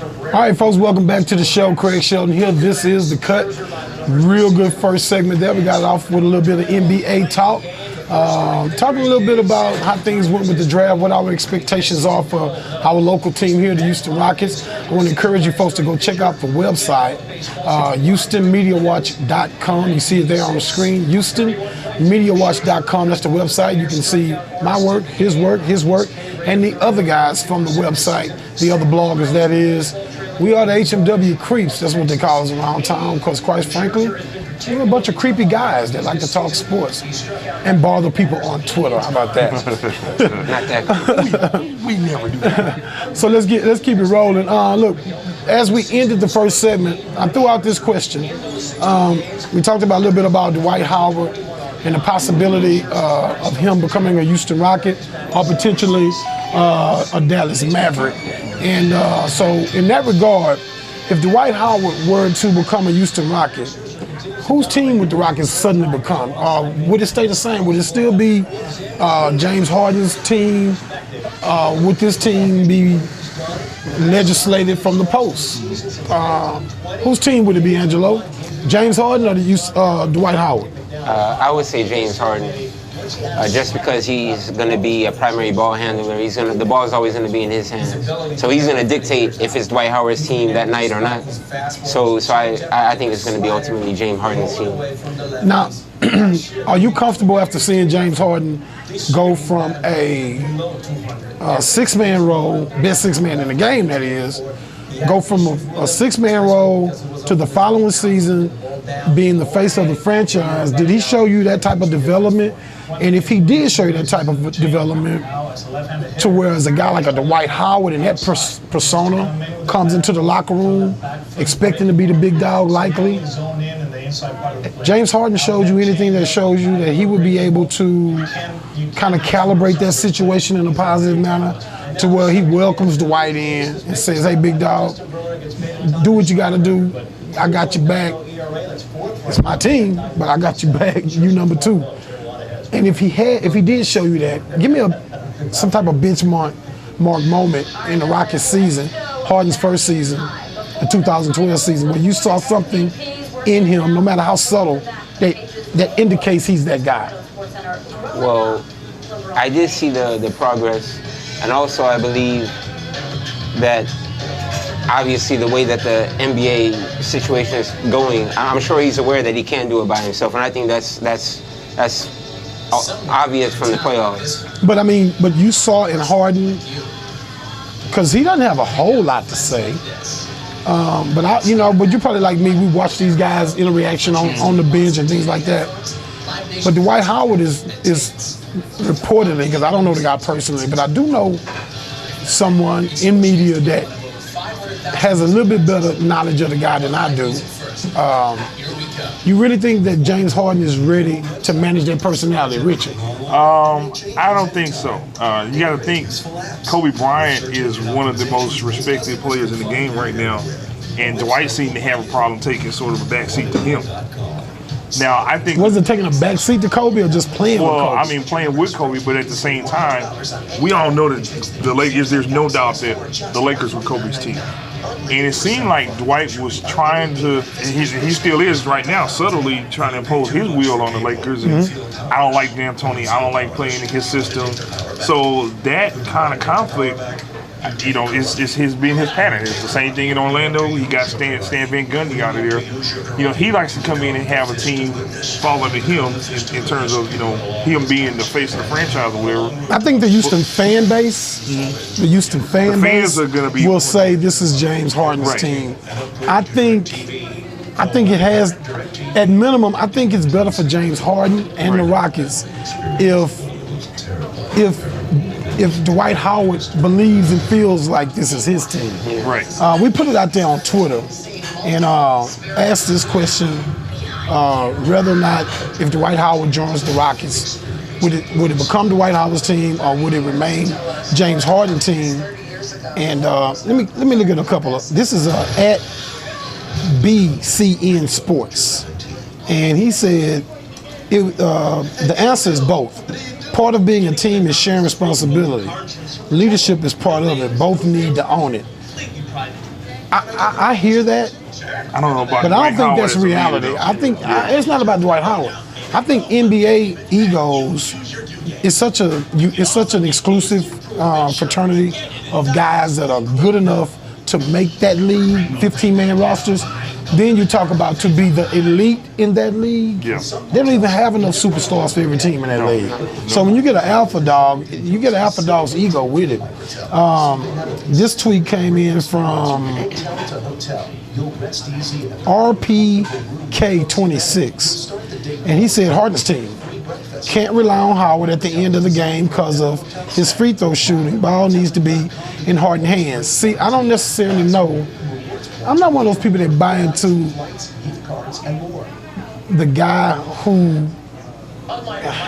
All right, folks, welcome back to the show. Craig Shelton here. This is The Cut. Real good first segment there. We got it off with a little bit of NBA talk. Talking a little bit about how things went with the draft, what our expectations are for our local team here, the Houston Rockets. I want to encourage you folks to go check out the website, HoustonMediaWatch.com. You see it there on the screen, HoustonMediaWatch.com. That's the website. You can see my work, his work, and the other guys from the website, the other bloggers, that is. We are the HMW creeps. That's what they call us around town, because quite frankly, we're a bunch of creepy guys that like to talk sports and bother people on Twitter. How about that? Not that we never do that. So let's keep it rolling. Look, as we ended the first segment, I threw out this question. We talked about a little bit about Dwight Howard and the possibility of him becoming a Houston Rocket or potentially a Dallas Maverick. And so in that regard, if Dwight Howard were to become a Houston Rocket, whose team would the Rockets suddenly become? Would it stay the same? Would it still be James Harden's team? Would this team be legislated from the post? Whose team would it be, Angelo? James Harden or Dwight Howard? I would say James Harden, just because he's going to be a primary ball handler. The ball is always going to be in his hands, so he's going to dictate if it's Dwight Howard's team that night or not. So I think it's going to be ultimately James Harden's team. Now, are you comfortable after seeing James Harden go from a six-man role, best six-man in the game, that is, go from a six-man role to the following season being the face of the franchise? Did he show you that type of development? And if he did show you that type of development, to where as a guy like a Dwight Howard and that persona comes into the locker room expecting to be the big dog, likely, James Harden showed you anything that shows you that he would be able to kind of calibrate that situation in a positive manner, to where he welcomes Dwight in and says, hey, big dog, do what you got to do. I got your back. It's my team, but I got your back. You number two. And if he did show you that, give me some type of benchmark moment in the Rockets season, Harden's first season, the 2012 season, where you saw something in him, no matter how subtle, that indicates he's that guy. Well, I did see the progress, and also I believe that obviously the way that the NBA situation is going, I'm sure he's aware that he can't do it by himself, and I think that's obvious from the playoffs. But I mean, you saw in Harden, because he doesn't have a whole lot to say. But you're probably like me. We watch these guys in a reaction on the bench and things like that. But Dwight Howard is reportedly, because I don't know the guy personally, but I do know someone in media that has a little bit better knowledge of the guy than I do. You really think that James Harden is ready to manage that personality, Richard? I don't think so. You got to think Kobe Bryant is one of the most respected players in the game right now, and Dwight seemed to have a problem taking sort of a backseat to him. Now, I think... Was it taking a backseat to Kobe or just playing with Kobe? Well, I mean, playing with Kobe, but at the same time, we all know that the Lakers, there's no doubt that the Lakers were Kobe's team. And it seemed like Dwight was trying to, and he still is right now, subtly trying to impose his will on the Lakers. And I don't like D'Antoni. I don't like playing in his system. So that kind of conflict, it's being his pattern. It's the same thing in Orlando. He got Stan Van Gundy out of there. He likes to come in and have a team fall under him in terms of, him being the face of the franchise or whatever. I think the Houston fan base, fans are gonna be will say this is James Harden's team. I think it has, at minimum, I think it's better for James Harden and the Rockets if Dwight Howard believes and feels like this is his team. Right. We put it out there on Twitter and asked this question, whether or not if Dwight Howard joins the Rockets, would it become Dwight Howard's team or would it remain James Harden's team? And let me look at a couple of. This is at BCN Sports, and he said the answer is both. Part of being a team is sharing responsibility. Leadership is part of it. Both need to own it. I hear that, I don't know about but I Dwight don't think Howard that's as a leader, reality. though. I think it's not about Dwight Howard. I think NBA egos is such an exclusive fraternity of guys that are good enough to make that league, 15-man rosters. Then you talk about to be the elite in that league. Yeah. They don't even have enough superstars for every team in that league. So when you get an alpha dog, you get an alpha dog's ego with it. This tweet came in from RPK26, and he said Harden's team can't rely on Howard at the end of the game because of his free throw shooting. Ball needs to be in Harden's hands. See, I don't necessarily know. I'm not one of those people that buy into the guy who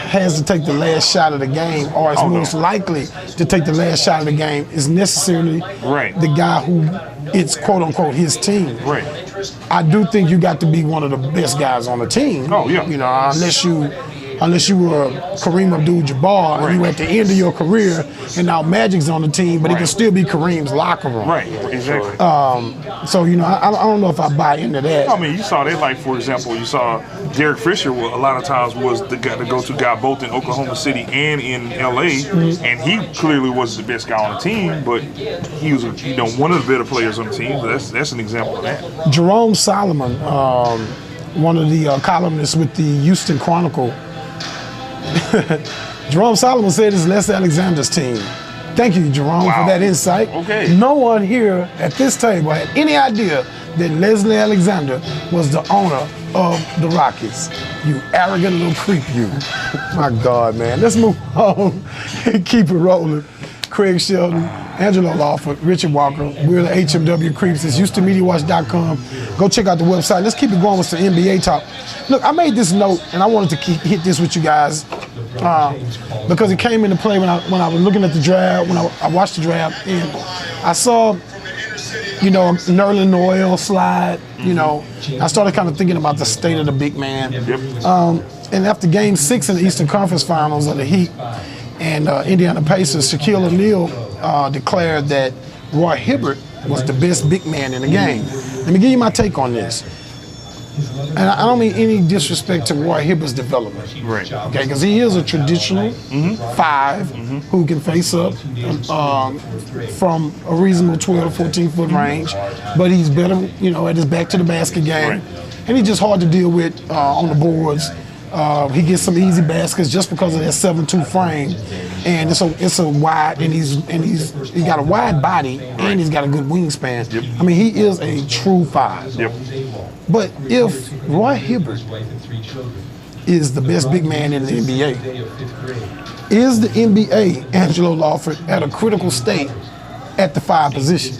has to take the last shot of the game or is most likely to take the last shot of the game is necessarily the guy who it's quote unquote his team. Right. I do think you got to be one of the best guys on the team. Oh, yeah. You know, unless you were Kareem Abdul-Jabbar and you at the end of your career and now Magic's on the team, but it can still be Kareem's locker room. Right, exactly. So, you know, I don't know if I buy into that. I mean, you saw that, like, for example, you saw Derek Fisher a lot of times was the go-to guy both in Oklahoma City and in L.A., and he clearly was the best guy on the team, but he was, you know, one of the better players on the team, so that's an example of that. Jerome Solomon, one of the columnists with the Houston Chronicle, Jerome Solomon said it's Les Alexander's team. Thank you, Jerome, for that insight. Okay. No one here at this table had any idea that Leslie Alexander was the owner of the Rockets. You arrogant little creep, you. My God, man. Let's move on and keep it rolling. Craig Shelton, Angelo Lawford, Richard Walker. We're the HMW Creeps. It's HoustonMediaWatch.com. Go check out the website. Let's keep it going with some NBA talk. Look, I made this note, and I wanted to hit this with you guys because it came into play when I was looking at the draft, when I watched the draft, and I saw, you know, Nerlens Noel slide. You know, I started kind of thinking about the state of the big man. And after Game 6 in the Eastern Conference Finals of the Heat and Indiana Pacers, Shaquille O'Neal declared that Roy Hibbert was the best big man in the game. Let me give you my take on this. And I don't mean any disrespect to Roy Hibbert's development. Right. Okay, because he is a traditional five who can face up from a reasonable 12 to 14-foot range, but he's better, you know, at his back to the basket game. And he's just hard to deal with on the boards. He gets some easy baskets just because of that 7'2" frame, and it's a wide, and he's got a wide body and he's got a good wingspan. I mean, he is a true five. But if Roy Hibbert is the best big man in the NBA, is the NBA, Angelo Lawford, at a critical state at the five position?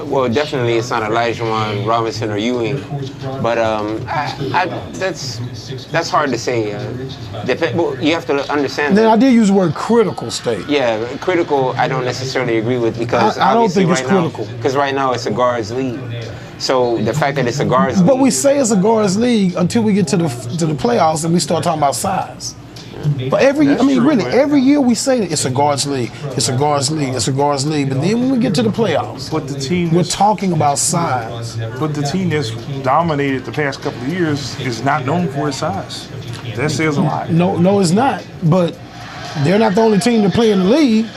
Well, definitely it's not Elijah Robinson or Ewing, but that's hard to say. Well, you have to understand. Then I did use the word critical state. Yeah, critical I don't necessarily agree with because I don't think it's critical. Because right now it's a guards league. So the fact that it's a guards league. But we say it's a guards league until we get to the playoffs and we start talking about size. But every year we say that it's a guards league, it's a guards league, it's a guards league. But then when we get to the playoffs, we're talking about size. But the team that's dominated the past couple of years is not known for its size. That says a lot. No, it's not. But they're not the only team to play in the league.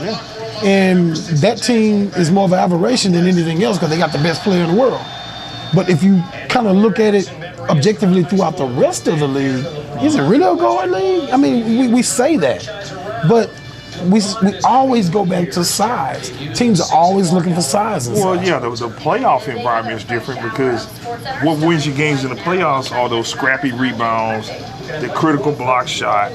And that team is more of an aberration than anything else because they got the best player in the world. But if you kind of look at it objectively throughout the rest of the league, is it really a guard league? I mean, we say that, but we always go back to size. Teams are always looking for size. Well, yeah, the playoff environment is different because what wins you games in the playoffs are those scrappy rebounds, the critical block shot,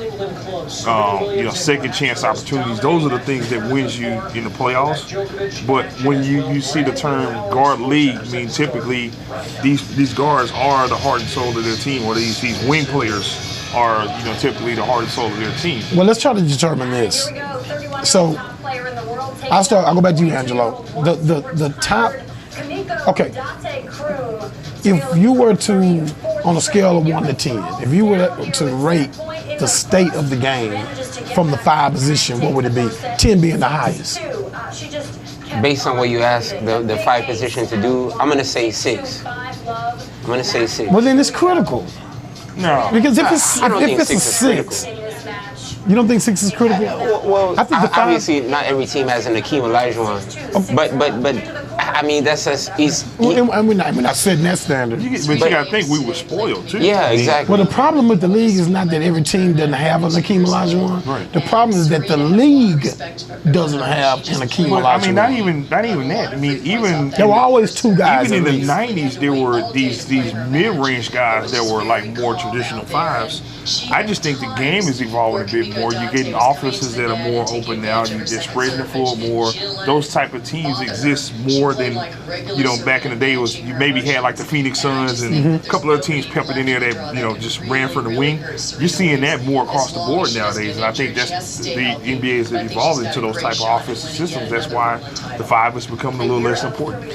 second chance opportunities. Those are the things that wins you in the playoffs. But when you see the term guard league, I mean, typically these guards are the heart and soul of their team, or these wing players are typically the heart and soul of their team. Well, let's try to determine this. So I'll go back to you, Angelo. The top. Okay. If you were to, on a scale of 1 to 10, if you were to rate the state of the game from the five position, what would it be? 10 being the highest. based on what you asked the 5 position to do, I'm gonna say 6. I'm gonna say 6. Well, then it's critical. No. Because if I don't think it's a 6 is 6, you don't think 6 is critical? Well, I think the 5, obviously not every team has an Akeem Olajuwon, but I mean that's just we're not setting that standard. But you gotta think we were spoiled too. yeah, exactly. Well, the problem with the league is not that every team doesn't have an Akeem Olajuwon. Right. The problem is that the league doesn't have an Akeem But, Olajuwon. I mean, not even that. I mean, even There were always 2 guys. even in the at least. '90s, there were these mid-range guys that were like more traditional 5s. I just think the game is evolving a bit more. You're getting offenses that are more open now. You're spreading the floor more. Those type of teams exist more than back in the day. You maybe had like the Phoenix Suns and a couple other teams peppered in there that just ran for the wing. You're seeing that more across the board nowadays, and I think that's the NBA is evolving to those type of offensive systems. That's why the 5 is becoming a little less important.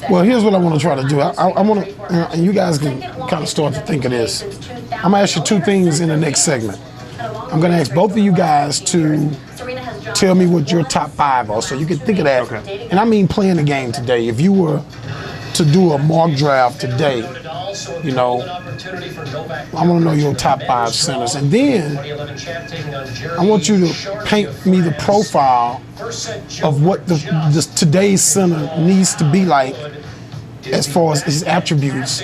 Well, here's what I want to try to do. I want to, and you guys can kind of start to think of this. I'm gonna ask you 2 things in the next segment. I'm gonna ask both of you guys to tell me what your top 5 are, so you can think of that. Okay. And I mean playing the game today. If you were to do a mock draft today, I want to know your top 5 centers, and then I want you to paint me the profile of what the today's center needs to be like as far as his attributes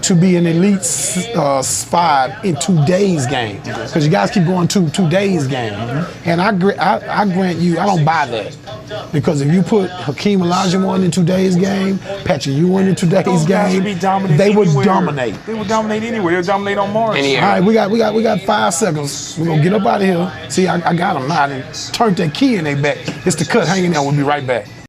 to be an elite 5 in today's game. Because you guys keep going to today's game, and I grant you, I don't buy that. Because if you put Hakeem Olajuwon in today's game, Patrick Ewing in today's Those guys game, would be dominant they would anywhere. dominate. They would dominate anywhere. They'll dominate on Mars. Any All right, we got 5 seconds. We're gonna get up out of here. See, I got them now. I done turned that key in their back. It's the Cut hanging out. We'll be right back.